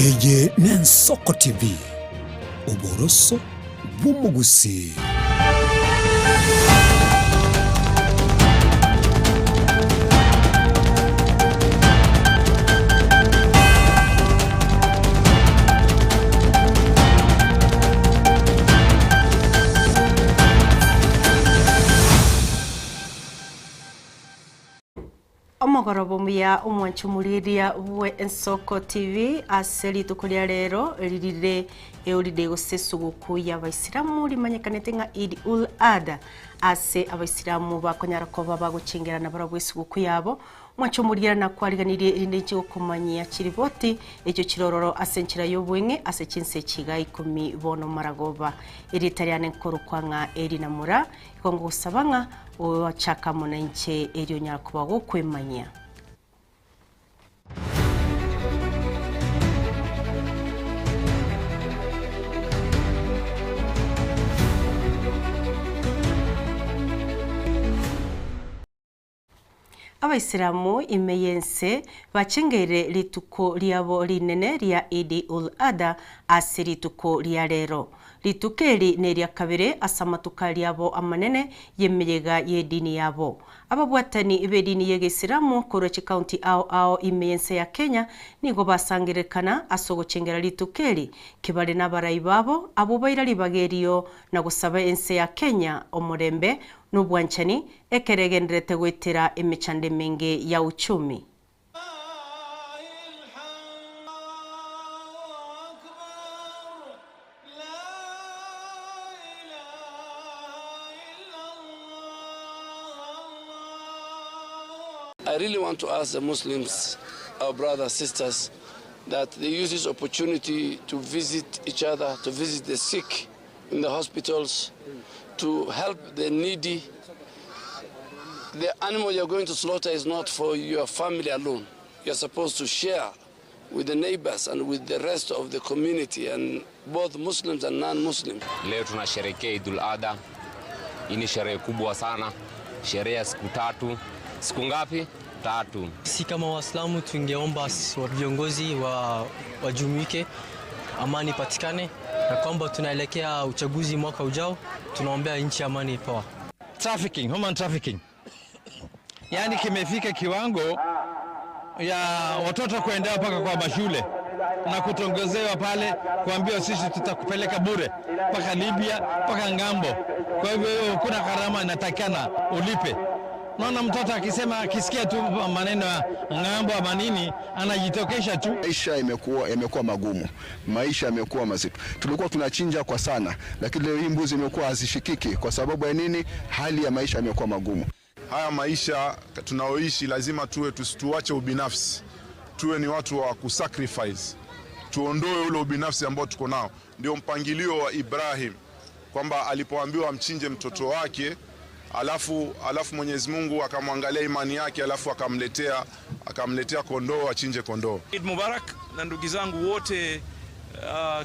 Eye n'Ensoko TV oboroso bw'umugusi. Omugorobomuya omwanchumuliria bwe Ensoko TV aseli tukulia lero lirire eulide gosesuguku y'Abayisilamu limanyekanete nka Eid ul-Adha ase Abayisilamu bakonyara ko bagucengerana barabwesuguku yabo mwanchumuliria na kwariganirie irinde okumanyia kiriboti ekyo kirororo asenchira y'obwenge ase chinse chiga 10 bono maragoba iritariane nkoro kwanga eri namura ikongo gusabanga wachaka munanche eryo nyakuba gokwemanya. Abayisilamu imeyense bachengere lituko liabo linene lia Eid ul-Adha ase lituko lia lero. Litukeli neria kabere asamatuka liabo amanene yemeyega yedini yabo. Ababwatani bedini y'Isilamu Korochi County ao imeyense ya Kenya nigo basangirekana asogochengera litukeli kibale n'abarayi babo abo bairali bagerio na gusaba ense ya Kenya omurembe n'ubwanchani ekeregenderete gwetera emicande menge ya uchumi. I really want to ask the Muslims, our brothers, sisters, that they use this opportunity to visit each other, to visit the sick in the hospitals, to help the needy. The animal you're going to slaughter is not for your family alone. You're supposed to share with the neighbors and with the rest of the community, and both Muslims and non-Muslims. Leo tunasherehekea Eid ul-Adha. Hii ni sherehe kubwa sana. Sherehe ya siku tatu. Siku ngapi? Tatu. Si kama Waislamu tungeomba viongozi wajumuike, amani patikane, na kwamba tunaelekea uchaguzi mwaka ujao, tunaombea nchi amani poa. Trafficking, human trafficking. Yani kimefika kiwango ya watoto kuendea paka kwa mashule na kutongozewa pale kuambiwa sisi tutakupeleka bure paka Libya paka ngambo. Kwa hivyo kuna gharama inatakana ulipe. Naona mtoto akisikia tu maneno ya ngambo ama nini anajitokesha tu. Maisha yamekuwa magumu. Maisha yamekuwa mazito. Tulikuwa tunachinja kwa sana, lakini leo hii mbuzi imekuwa hazishikiki kwa sababu ya nini? Hali ya maisha yamekuwa magumu. Haya maisha tunaoishi lazima tuache ubinafsi. Tuwe ni watu wa kusacrifice. Tuondoe ule ubinafsi ambao tuko nao. Ndio mpangilio wa Ibrahim kwamba alipoambiwa amchinje mtoto wake, alafu Mwenyezi Mungu akamwangalia imani yake, alafu akamletea kondoo, achinje kondoo. Eid Mubarak, na ndugu zangu wote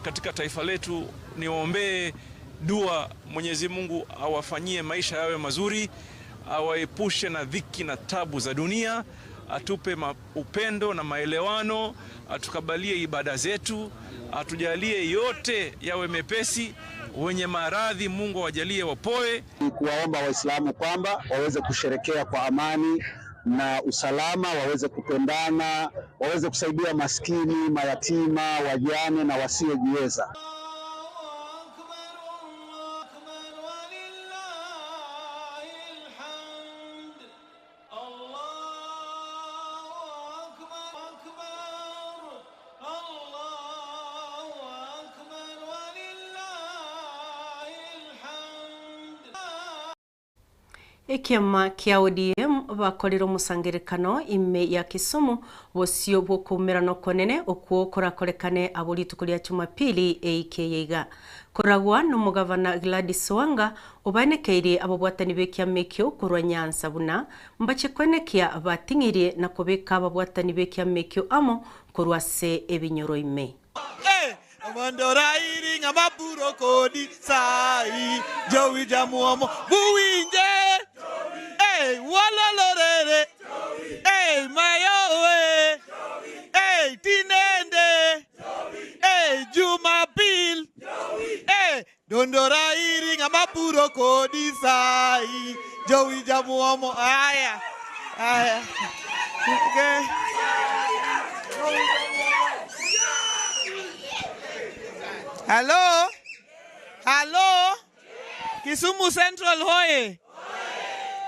katika taifa letu, niwaombee dua Mwenyezi Mungu awafanyie maisha yawe mazuri, awaepushe na dhiki na tabu za dunia, atupe upendo na maelewano, atukabalie ibada zetu, atujalie yote yawe mepesi, wenye maradhi Mungu awajalie wapoe. Kuwaomba Waislamu kwamba waweze kusherekea kwa amani na usalama, waweze kupendana, waweze kusaidia maskini, mayatima, wajane na wasiojiweza. Ekiama kia ODM bakorero musangerekano ime ya Kisumu bosio bwokumerano konene okuo korakorekane abolitukulia Jumapili AKA koragwa no mugavana Gladys Wanga obanekeire abobwatani bekiama kyo kurwa Nyanza buna mbache kwenekia batingirie na kubeka abobwatani bekiama kyo amo kurwase ebinyoro ime. Amandorairi ngamaburo kodi sai Jowi jamuomo buwinje walalorere mayowe tinende Gondora iri ngama puro kodi sai Joey Jamuomo. Aya. Okay. Hello. Kisumu Central hoye.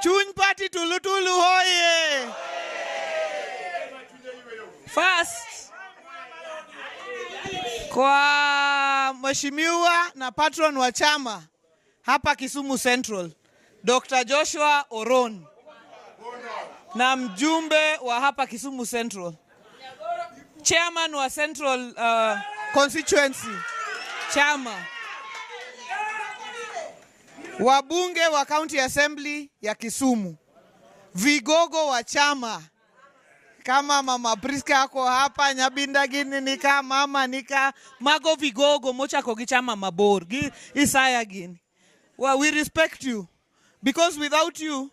Chuny Party Tulutulu hoye. First, kwa mheshimiwa na patron wa chama hapa Kisumu Central, Dr. Joshua Oron, na mjumbe wa hapa Kisumu Central, chairman wa Central constituency chama, wabunge wa County Assembly ya Kisumu, vigogo wa chama kama Mama Priska ako hapa, Nyabinda gini nika mama nika mago vigogo mocha kogichama mabor Isaya gini. Well, we respect you because without you,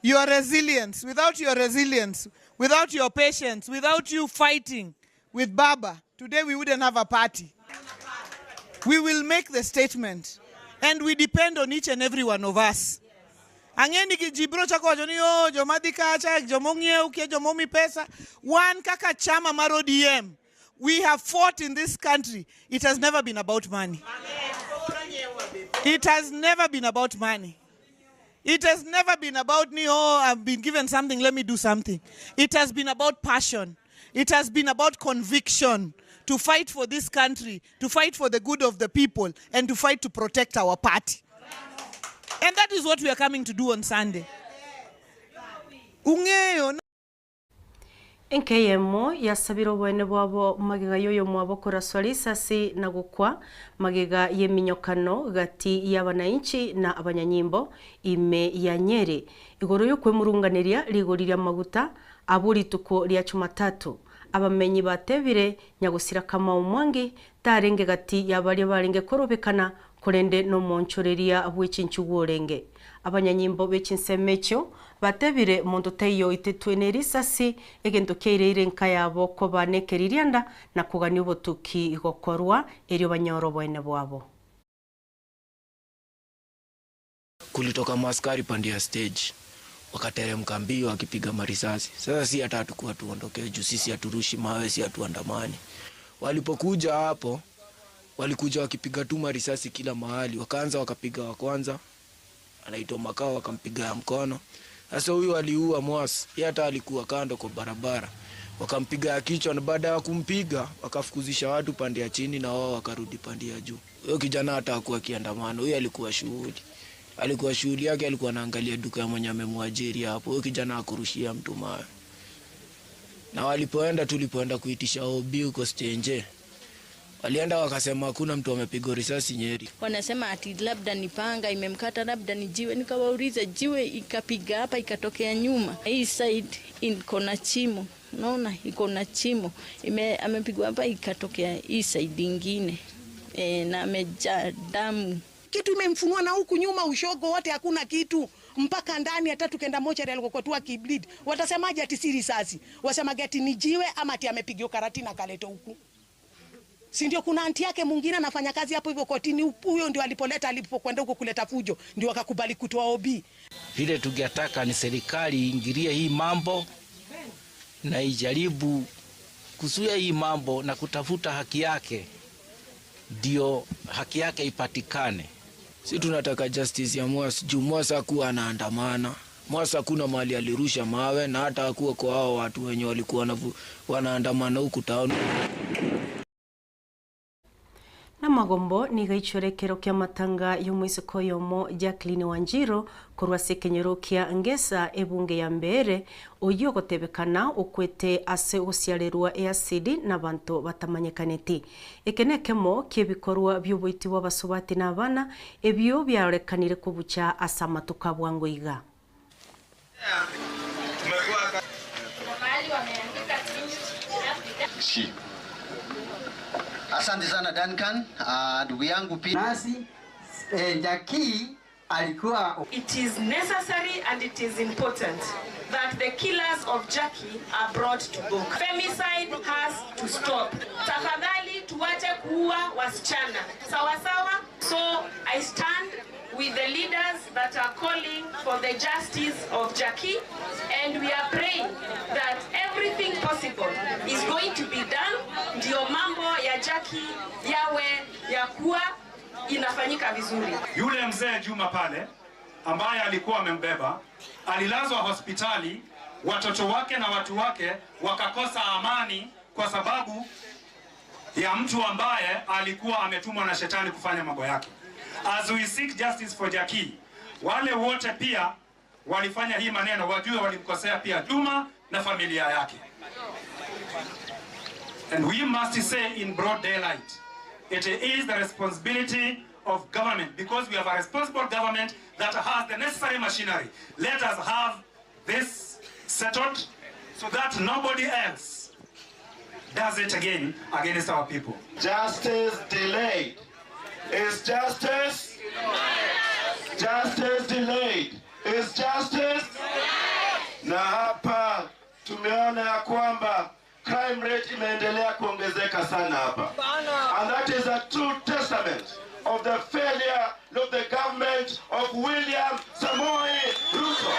your resilience, without your patience, without you fighting with Baba, today we wouldn't have a party. We will make the statement and we depend on each and every one of us. Angeni kijibro chako jonio jomadika cha jomongie uke jomomi pesa one kaka chama maro DM. We have fought in this country. It has never been about money. It has never been about money. It has never been about I've been given something, let me do something. It has been about passion. It has been about conviction to fight for this country, to fight for the good of the people, and to fight to protect our party. And that is what we are coming to do on Sunday. Nkeyemo yasabiro bwene bwabo magega yoyo mwabo koraswali sasi na gukwa magega yeminyokano gati y'abananchi na abanyanyimbo ime ya Nyeri igoro yo kwemurunganiria ligorira maguta aburi tuko lya Jumatatu abamenyi batebire nyagusira kama umwangi tarenge gati y'abali barenge korobekana kurende no monchoreria abwichinchu gorenge abanyanyimbo becinsemecho batebire mundu teyo itetweneri sasi egento keirire nkayabo ko banekeririanda na kugani ubutuki igokorwa eryo banyoro bwene bwabo. Kulitoka maskari pande ya stage wakateremka mbio wakipiga marisasi. Sasa si hata tukua tuondoke juu sisi haturushi mawe, si hatuandamani. Walipokuja hapo walikuja wakipiga tu marisasi kila mahali. Wakaanza wakapiga wa kwanza anaitwa Makao, wakampiga ya mkono. Sasa huyu aliua Mwasi, yeye hata alikuwa kando kwa barabara. Wakampiga ya kichwa na baada ya kumpiga wakafukuzisha watu pande ya chini na wao wakarudi pande ya juu. Huyo kijana hata hakuwa kiandamano, huyo alikuwa shughuli. Alikuwa shughuli yake, alikuwa anaangalia duka ya mwenye amemwajiri hapo. Huyo kijana hakurushia mtu mawe. Na tulipoenda kuitisha OB huko stage, walienda wakasema hakuna mtu amepigwa risasi Nyeri. Wanasema ati labda ni panga imemkata, labda ni jiwe. Nikawauliza jiwe ikapiga hapa ikatokea nyuma. Hii side iko na chimo. Unaona iko na chimo. Amepigwa hapa ikatokea hii side nyingine. Na amejaa damu. Kitu imemfunua na huku nyuma ushogo wote hakuna kitu. Mpaka ndani hata tukenda mochari alikokuwa tu akibleed. Watasemaje ati si risasi? Wasemaje ati ni jiwe ama ati amepigiwa karati na kaleto huku? Si ndio kuna anti yake mwingine anafanya kazi hapo hivyo kotini, huyo ndio alipokwenda huko kuleta fujo ndio wakakubali kutoa OB. Vile tungetaka ni serikali iingilie hii mambo na ijaribu kuzuia hii mambo na kutafuta haki yake, ndio haki yake ipatikane. Si tunataka justice ya Mwasi. Juu Mwasi hakuwa anaandamana. Mwasi hakuna mahali alirusha mawe na hata hakuwa kwa hao watu wenye walikuwa wanaandamana huku town. Na magombo ni gaichorekero kia matanga yomuisiko yomo Jacqueline Wanjiro kurwase kenyero kia ngesa ebunge ya mbere oyo gotebekana okwete ase osialerwa acid na bantu batamanyekaneti ekenekemo kiebikorwa by'obuiti bw'abasobati n'abana ebyo byarekanire kubucha asamatuka bwangoiga. Asante sana Duncan, ndugu yangu pia. Nasi Jackie alikuwa. It is necessary and it is important that the killers of Jackie are brought to book. Femicide has to stop. Tafadhali tuache kuua wasichana. Sawa sawa? So I stand with the leaders that are calling for the justice of Jackie, and we are praying that everything possible is going to be done ndio mambo ya Jackie yawe ya kuwa inafanyika vizuri. Yule mzee Juma pale ambaye alikuwa amembeba alilazwa hospitali, watoto wake na watu wake wakakosa amani kwa sababu ya mtu ambaye alikuwa ametumwa na shetani kufanya mambo yake. As we seek justice for Jackie, wale wote pia walifanya hii maneno wajue walimkosea pia Juma na familia yake. And we must say in broad daylight, it is the responsibility of government, because we have a responsible government that has the necessary machinery. Let us have this settled so that nobody else does it again against our people. Justice delayed is justice. Justice delayed is justice. Na hapa tumeona ya kwamba crime rate imeendelea kuongezeka sana hapa. And that is a true testament of the failure of the government of William Samoei Ruto.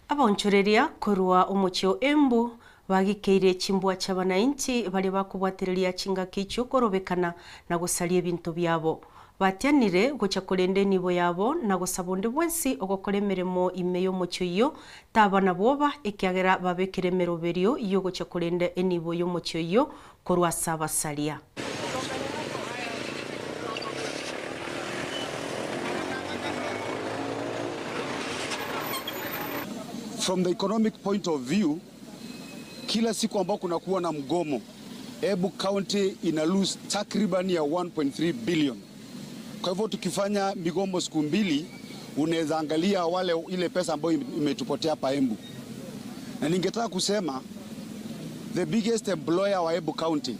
Abonchoreria korwa umuchio Embu bagikeire chimbwa cy'abanainchi bali bakubwatiriria chinga kicho korobekana na gusalia ebintu byabo batianire gocha kurende nibo yabo na gusabonde bwensi ogokora emirimo ime y'omuchio iyo tabana boba ikiagera babekire meroberio iyo gocha kurende enibo y'omuchio iyo korwa sabasalia. From the economic point of view, kila siku ambao kunakuwa na mgomo, Embu County ina lose takriban ya 1.3 billion. Kwa hivyo tukifanya migomo siku mbili, unaweza angalia wale ile pesa ambayo imetupotea hapa Embu. Na ningetaka kusema the biggest employer wa Embu County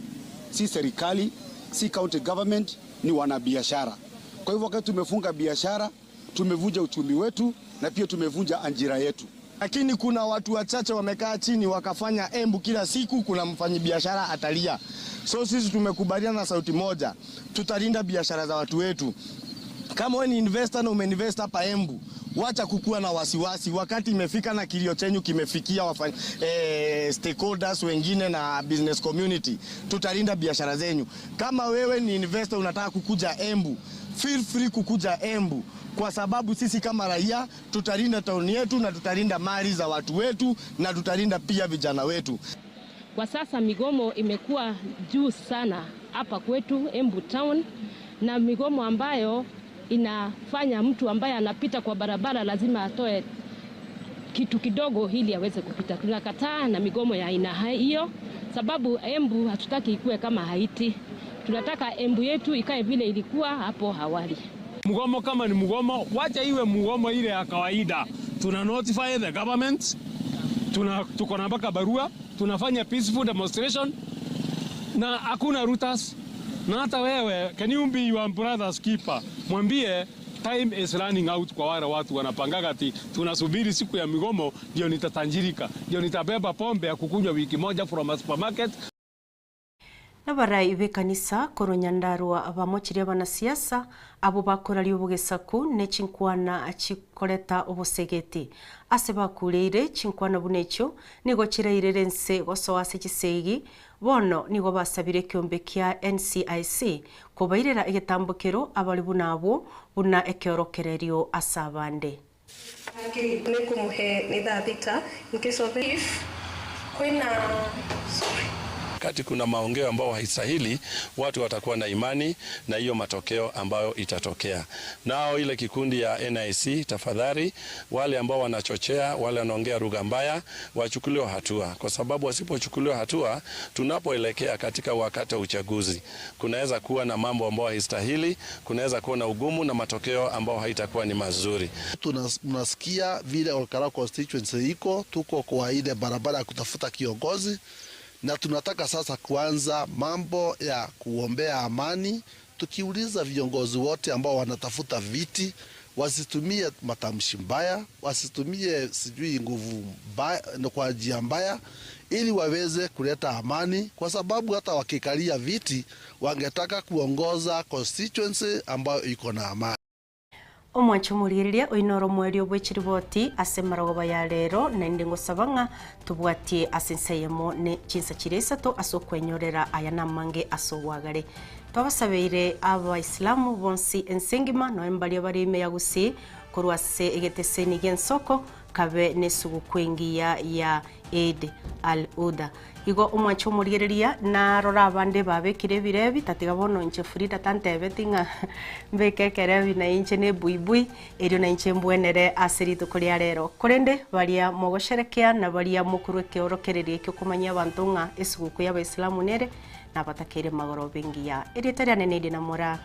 si serikali, si county government, ni wanabiashara. Kwa hivyo wakati tumefunga biashara, tumevunja uchumi wetu na pia tumevunja ajira yetu. Lakini kuna watu wachache wamekaa chini wakafanya Embu kila siku kuna mfanyabiashara atalia. So sisi tumekubaliana na sauti moja, tutalinda biashara za watu wetu. Kama wewe ni investor na umeinvest hapa Embu, wacha kukua na wasiwasi. Wakati imefika na kilio chenyu kimefikia stakeholders wengine na business community, tutalinda biashara zenyu. Kama wewe ni investor unataka kukuja Embu, feel free kukuja Embu. Kwa sababu sisi kama raia tutalinda tauni yetu na tutalinda mali za watu wetu na tutalinda pia vijana wetu. Kwa sasa migomo imekuwa juu sana hapa kwetu Embu Town, na migomo ambayo inafanya mtu ambaye anapita kwa barabara lazima atoe kitu kidogo ili aweze kupita. Tunakataa na migomo ya aina hiyo sababu Embu hatutaki ikue kama Haiti. Tunataka Embu yetu ikae vile ilikuwa hapo awali. Mgomo kama ni mgomo, wacha iwe mgomo ile ya kawaida. Tuna notify the government, tuko na mpaka barua, tunafanya peaceful demonstration na hakuna routers. Na hata wewe, can you be your brother's keeper? Mwambie time is running out kwa wale watu wanapangaga ati tunasubiri siku ya migomo ndio nitatanjirika, ndio nitabeba pombe ya kukunywa wiki moja from a supermarket. Nabarai bekanisa koronyandarwa abamochiria banasiasa abo bakorari obugesaku ne chinkwana achikoreta obosegeti ase bakureire chinkwana bunecho nigo chirairerense gosoase chisegi bono nigo basabire kiombe kia NCIC kobairera egetambukero abali bunabo buna ekeorokererio asabande nekumuhe nidhathita nkisobe kwina wakati kuna maongeo ambao haistahili, watu watakuwa na imani na hiyo matokeo ambayo itatokea. Nao ile kikundi ya NIC, tafadhali wale ambao wanachochea, wale wanaongea lugha mbaya, wachukuliwe hatua, kwa sababu wasipochukuliwa hatua, tunapoelekea katika wakati wa uchaguzi, kunaweza kuwa na mambo ambayo haistahili, kunaweza kuwa na ugumu na matokeo ambao haitakuwa ni mazuri. Tunasikia vile Olkalau constituency iko, tuko kwa ile barabara ya kutafuta kiongozi. Na tunataka sasa kuanza mambo ya kuombea amani, tukiuliza viongozi wote ambao wanatafuta viti wasitumie matamshi mbaya, wasitumie sijui nguvu mbaya kwa njia mbaya, ili waweze kuleta amani, kwa sababu hata wakikalia viti wangetaka kuongoza constituency ambayo iko na amani. Omwachumuriria oinoro mweri obwechiriboti ase marogoba ya rero na ndingo sabanga tubwatie asenseyemo ne chinsa chiresato asokwenyorera aya namange asowagare twabasabeire abaislamu bonsi ensengima no embali abarime yagusi kurwase egeteseni gensoko kabe nesugukwengia ya Eid al-Uda igo omwachumuriria na rora abande babekire birebi tatiga bono inche Frida tantebe tinga mbekekere na inche ne buibui erio na inche mbwenere asirito kuria rero kurende baria mogosherekea na baria mukurweke orokererie kyo kumanya abantu nga esuguku ya Islamu nere na batakire magoro bengia erio tari anene na mora